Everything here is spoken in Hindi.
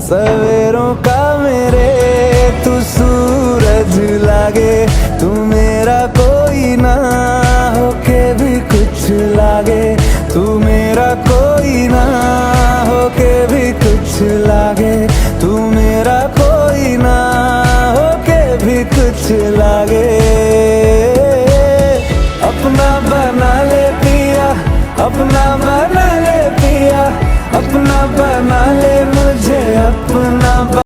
सवेरों का मेरे तू सूरज लागे, तू मेरा कोई ना होके भी कुछ लागे, तू मेरा कोई ना होके भी कुछ लागे, तू मेरा कोई ना होके भी कुछ लागे। अपना बना ले पिया, अपना बना ले पिया, अपना बना ले मुझे अपना